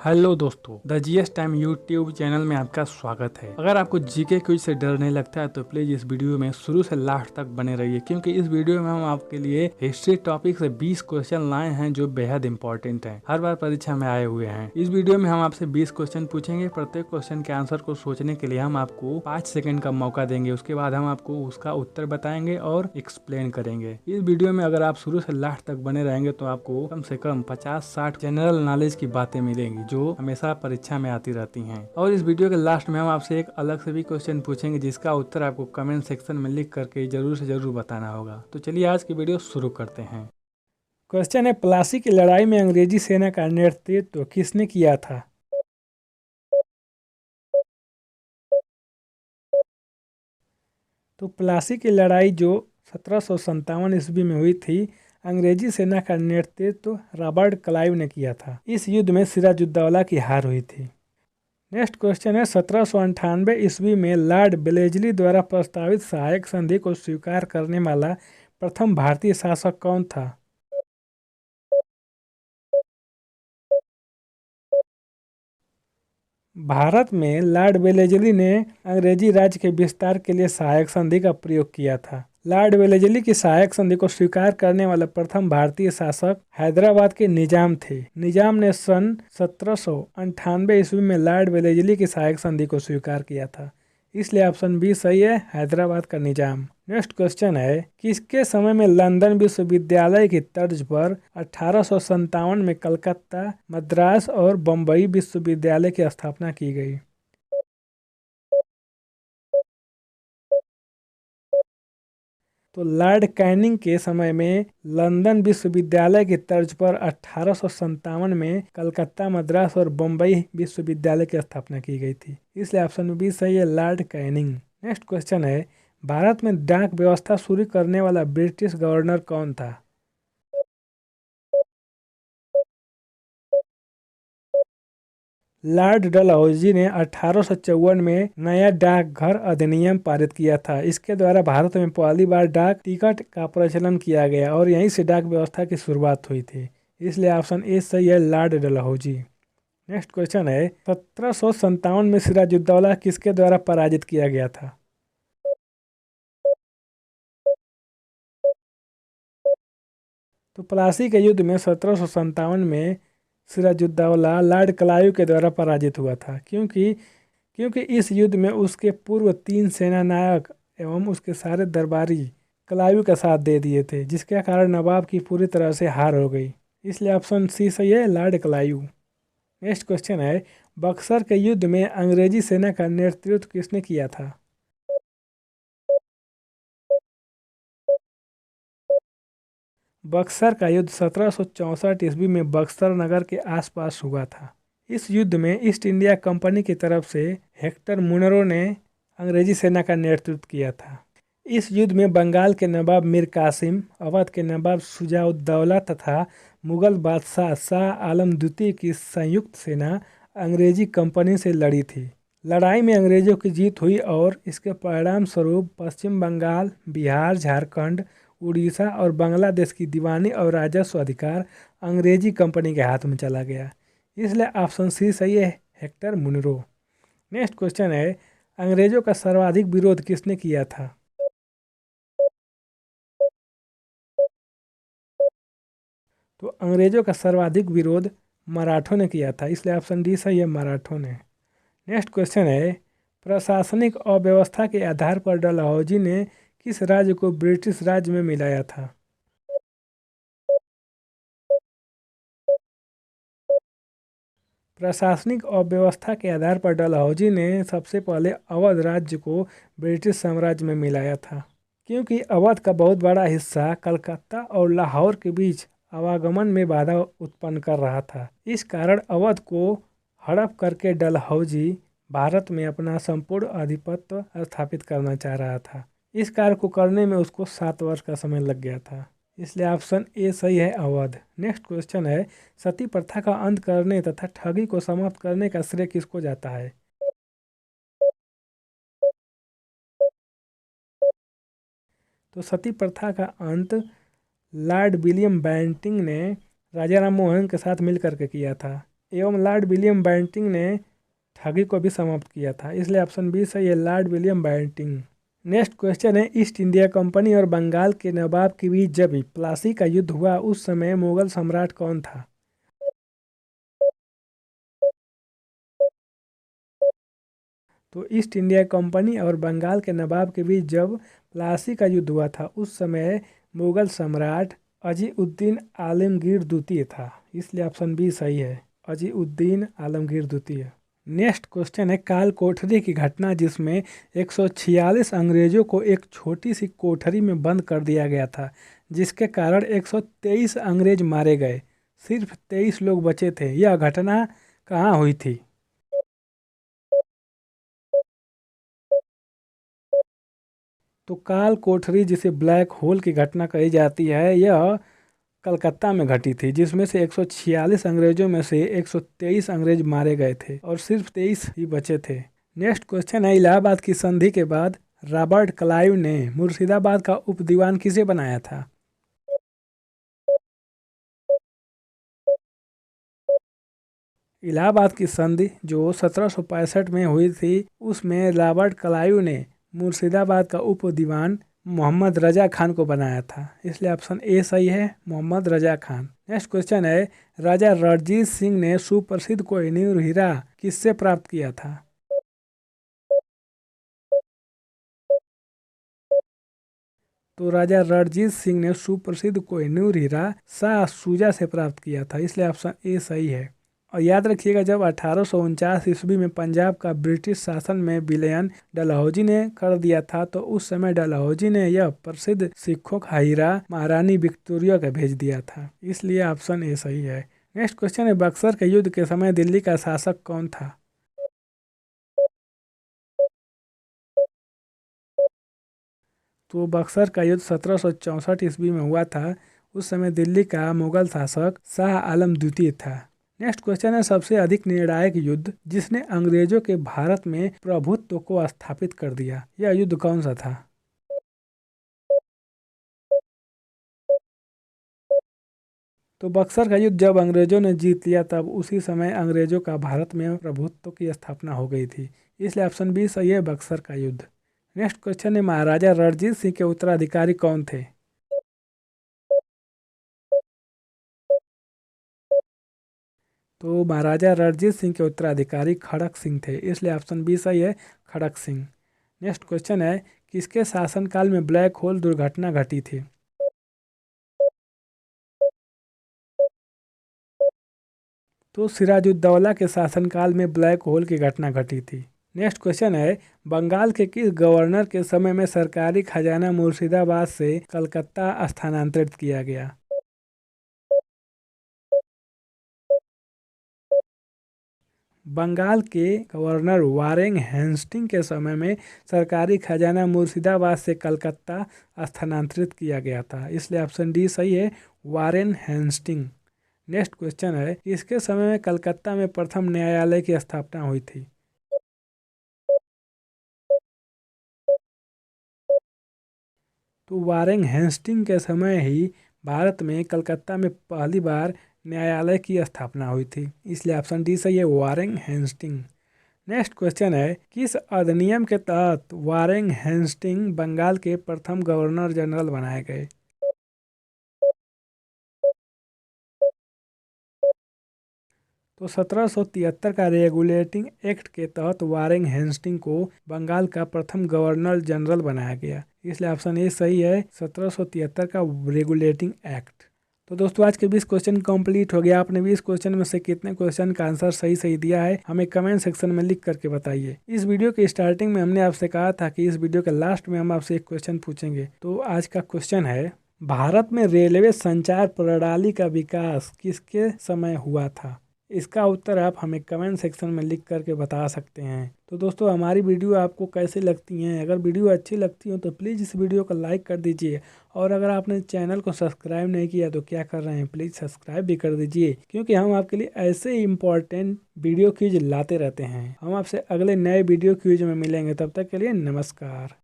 Hello दोस्तों, the GS time YouTube channel में आपका स्वागत है। अगर आपको जीके क्विज से डर नहीं लगता है तो प्लीज इस वीडियो में शुरू से लास्ट तक बने रहिए, क्योंकि इस वीडियो में हम आपके लिए हिस्ट्री टॉपिक से 20 क्वेश्चन लाए हैं जो बेहद इंपॉर्टेंट हैं, हर बार परीक्षा में आए हुए हैं। इस वीडियो में हम आपसे 20 क्वेश्चन पूछेंगे। प्रत्येक क्वेश्चन के आंसर को सोचने के लिए हम आपको 5 सेकंड का मौका देंगे। उसके बाद हम आपको उसका उत्तर बताएंगे और एक्सप्लेन करेंगे। इस वीडियो में अगर आप शुरू से लास्ट तक बने रहेंगे तो आपको कम से कम 50-60 जनरल नॉलेज की बातें मिलेंगी जो हमेशा परीक्षा में आती रहती हैं। और इस वीडियो के लास्ट में हम आपसे एक अलग से भी क्वेश्चन पूछेंगे जिसका उत्तर आपको कमेंट सेक्शन में लिख करके जरूर से जरूर बताना होगा। तो चलिए आज की वीडियो शुरू करते हैं। क्वेश्चन है, प्लासी की लड़ाई में अंग्रेजी सेना का नेतृत्व किसने किया था? तो प्लासी की लड़ाई जो 1757 ईस्वी में हुई थी, अंग्रेजी सेना का नेतृत्व रॉबर्ट क्लाइव ने किया था। इस युद्ध में सिराजुद्दौला की हार हुई थी। नेक्स्ट क्वेश्चन है, 1798 ईस्वी में लॉर्ड बेलेजली द्वारा प्रस्तावित सहायक संधि को स्वीकार करने वाला प्रथम भारतीय शासक कौन था? भारत में लॉर्ड वेलेजली ने अंग्रेजी राज्य के विस्तार के लिए सहायक संधि का प्रयोग किया था। लॉर्ड वेलेजली की सहायक संधि को स्वीकार करने वाले प्रथम भारतीय शासक हैदराबाद के निजाम थे। निजाम ने सन 1798 ईस्वी में लॉर्ड वेलेजली की सहायक संधि को स्वीकार किया था, इसलिए ऑप्शन बी सही है, हैदराबाद का निजाम। नेक्स्ट क्वेश्चन है, किसके समय में लंदन विश्वविद्यालय की तर्ज पर 1857 में कलकत्ता, मद्रास और बम्बई विश्वविद्यालय की स्थापना की गई? तो लॉर्ड कैनिंग के समय में लंदन विश्वविद्यालय की तर्ज पर 1857 में कलकत्ता, मद्रास और बम्बई विश्वविद्यालय की स्थापना की गई थी, इसलिए ऑप्शन बी सही है, लॉर्ड कैनिंग। नेक्स्ट क्वेश्चन है, भारत में डाक व्यवस्था शुरू करने वाला ब्रिटिश गवर्नर कौन था? लॉर्ड डलहौजी ने 1854 में नया डाकघर अधिनियम पारित किया था। इसके द्वारा भारत में पहली बार डाक टिकट का प्रचलन किया गया और यहीं से डाक व्यवस्था की शुरुआत हुई थी, इसलिए ऑप्शन ए सही है, लॉर्ड डलहौजी। नेक्स्ट क्वेश्चन है, 1757 में सिराजुद्दौला किसके द्वारा पराजित किया गया था? तो प्लासी के युद्ध में 1757 में सिराजुद्दौला लॉर्ड क्लाइव के द्वारा पराजित हुआ था, क्योंकि इस युद्ध में उसके पूर्व 3 सेनानायक एवं उसके सारे दरबारी क्लाइव का साथ दे दिए थे, जिसके कारण नवाब की पूरी तरह से हार हो गई, इसलिए ऑप्शन सी सही है, लॉर्ड क्लाइव। नेक्स्ट क्वेश्चन है, बक्सर के युद्ध में अंग्रेजी सेना का नेतृत्व किसने किया था? बक्सर का युद्ध 1764 ईस्वी में बक्सर नगर के आसपास हुआ था। इस युद्ध में ईस्ट इंडिया कंपनी की तरफ से हेक्टर मुनरो ने अंग्रेजी सेना का नेतृत्व किया था। इस युद्ध में बंगाल के नवाब मीर कासिम, अवध के नवाब शुजाउद्दौला तथा मुगल बादशाह शाह आलम द्वितीय की संयुक्त सेना अंग्रेजी कंपनी से लड़ी थी। लड़ाई में अंग्रेजों की जीत हुई और इसके परिणाम स्वरूप पश्चिम बंगाल, बिहार, झारखंड, उड़ीसा और बांग्लादेश की दीवानी और राजस्व अधिकार अंग्रेजी कंपनी के हाथ में चला गया, इसलिए ऑप्शन सी सही है, हेक्टर मुनरो। नेक्स्ट क्वेश्चन है, अंग्रेजों का सर्वाधिक विरोध किसने किया था? तो अंग्रेजों का सर्वाधिक विरोध मराठों ने किया था, इसलिए ऑप्शन डी सही है, मराठों ने। नेक्स्ट क्वेश्चन है, प्रशासनिक अव्यवस्था के आधार पर डलहौजी ने किस राज्य को ब्रिटिश राज्य में मिलाया था? प्रशासनिक अव्यवस्था के आधार पर डलहौजी ने सबसे पहले अवध राज्य को ब्रिटिश साम्राज्य में मिलाया था, क्योंकि अवध का बहुत बड़ा हिस्सा कलकत्ता और लाहौर के बीच आवागमन में बाधा उत्पन्न कर रहा था। इस कारण अवध को हड़प करके डलहौजी भारत में अपना संपूर्ण आधिपत्य स्थापित करना चाह रहा था। इस कार्य को करने में उसको 7 वर्ष का समय लग गया था, इसलिए ऑप्शन ए सही है, अवध। नेक्स्ट क्वेश्चन है, सती प्रथा का अंत करने तथा ठगी को समाप्त करने का श्रेय किसको जाता है? तो सती प्रथा का अंत लॉर्ड विलियम बेंटिंक ने राजा राम मोहन के साथ मिलकर के किया था। एवं लॉर्ड विलियम बेंटिंक ने ठगी को भी समाप्त किया था। इसलिए ऑप्शन बी सही है, Lord William Bentinck. Next question है, ईस्ट इंडिया कंपनी और बंगाल के नवाब के बीच जब प्लासी का युद्ध हुआ उस समय मुगल सम्राट कौन था? तो ईस्ट इंडिया कंपनी और बंगाल के नवाब के बीच जब प्लासी का युद्ध हुआ था उस समय मुगल सम्राट अजीउद्दीन आलमगीर द्वितीय था। इसलिए ऑप्शन बी सही है, अजीउद्दीन आलमगीर द्वितीय। नेक्स्ट क्वेश्चन है, काल कोठरी की घटना जिसमें 146 अंग्रेजों को एक छोटी सी कोठरी में बंद कर दिया गया था, जिसके कारण 123 अंग्रेज मारे गए, सिर्फ 23 लोग बचे थे। यह घटना कहाँ हुई थी? तो काल कोठरी जिसे ब्लैक होल की घटना कही जाती है, यह कलकत्ता में घटी थी, जिसमें से 146 अंग्रेजों में से 123 अंग्रेज मारे गए थे और सिर्फ 23 ही बचे थे। नेक्स्ट क्वेश्चन है, इलाहाबाद की संधि के बाद रॉबर्ट क्लाइव ने मुर्शिदाबाद का उपदीवान किसे बनाया था? इलाहाबाद की संधि जो 1765 में हुई थी उसमें रॉबर्ट क्लाइव ने मुर्शिदाबाद का उप दीवान मोहम्मद रजा खान को बनाया था। इसलिए ऑप्शन ए सही है, मोहम्मद रजा खान। नेक्स्ट क्वेश्चन है, राजा रणजीत सिंह ने सुप्रसिद्ध कोहिनूर हीरा किससे प्राप्त किया था? तो राजा रणजीत सिंह ने सुप्रसिद्ध कोहिनूर हीरा शाह शुजा से प्राप्त किया था। इसलिए ऑप्शन ए सही है। और याद रखिएगा, जब 1849 ईस्वी में पंजाब का ब्रिटिश शासन में विलयन डलहौजी ने कर दिया था तो उस समय डलहौजी ने यह प्रसिद्ध सिखों का हीरा महारानी विक्टोरिया का भेज दिया था। इसलिए ऑप्शन ए सही है। नेक्स्ट क्वेश्चन है, बक्सर के युद्ध के समय दिल्ली का शासक कौन था? तो बक्सर का युद्ध 1764 ईस्वी में हुआ था। उस समय दिल्ली का मुगल शासक शाह आलम द्वितीय था। नेक्स्ट क्वेश्चन है, सबसे अधिक निर्णायक युद्ध जिसने अंग्रेजों के भारत में प्रभुत्व को स्थापित कर दिया, यह युद्ध कौन सा था? तो बक्सर का युद्ध जब अंग्रेजों ने जीत लिया तब उसी समय अंग्रेजों का भारत में प्रभुत्व की स्थापना हो गई थी। इसलिए ऑप्शन बी सही है, बक्सर का युद्ध। नेक्स्ट क्वेश्चन है, महाराजा रणजीत सिंह के उत्तराधिकारी कौन थे? तो महाराजा रणजीत सिंह के उत्तराधिकारी खड़क सिंह थे। इसलिए ऑप्शन बी सही है, खड़क सिंह। नेक्स्ट क्वेश्चन है, किसके शासनकाल में ब्लैक होल दुर्घटना घटी थी? तो सिराजुद्दौला के शासनकाल में ब्लैक होल की घटना घटी थी। नेक्स्ट क्वेश्चन है, बंगाल के किस गवर्नर के समय में सरकारी खजाना मुर्शिदाबाद से कलकत्ता स्थानांतरित किया गया? बंगाल के गवर्नर वारेन हेस्टिंग के समय में सरकारी खजाना मुर्शिदाबाद से कलकत्ता स्थानांतरित किया गया था। इसलिए ऑप्शन डी सही है, वारेन हेस्टिंग। नेक्स्ट क्वेश्चन है, किसके समय में कलकत्ता में प्रथम न्यायालय की स्थापना हुई थी? तो वारेन हेस्टिंग के समय ही भारत में कलकत्ता में पहली बार न्यायालय की स्थापना हुई थी। इसलिए ऑप्शन डी सही है, वारेन हेस्टिंग। नेक्स्ट क्वेश्चन है, किस अधिनियम के तहत वारेन हेस्टिंग बंगाल के प्रथम गवर्नर जनरल बनाए गए? तो 1773 का रेगुलेटिंग एक्ट के तहत वारेन हेस्टिंग को बंगाल का प्रथम गवर्नर जनरल बनाया गया। इसलिए ऑप्शन ए सही है, 1773 का रेगुलेटिंग एक्ट। तो दोस्तों, आज के 20 क्वेश्चन कंप्लीट हो गया। आपने 20 क्वेश्चन में से कितने क्वेश्चन का आंसर सही सही दिया है हमें कमेंट सेक्शन में लिख करके बताइए। इस वीडियो के स्टार्टिंग में हमने आपसे कहा था कि इस वीडियो के लास्ट में हम आपसे एक क्वेश्चन पूछेंगे। तो आज का क्वेश्चन है, भारत में रेलवे संचार प्रणाली का विकास किसके समय हुआ था? इसका उत्तर आप हमें कमेंट सेक्शन में लिख करके बता सकते हैं। तो दोस्तों, हमारी वीडियो आपको कैसे लगती हैं? अगर वीडियो अच्छी लगती हो तो प्लीज़ इस वीडियो को लाइक कर दीजिए, और अगर आपने चैनल को सब्सक्राइब नहीं किया तो क्या कर रहे हैं, प्लीज़ सब्सक्राइब भी कर दीजिए, क्योंकि हम आपके लिए ऐसे ही इम्पोर्टेंट वीडियो क्विज लाते रहते हैं। हम आपसे अगले नए वीडियो क्विज में मिलेंगे, तब तक के लिए नमस्कार।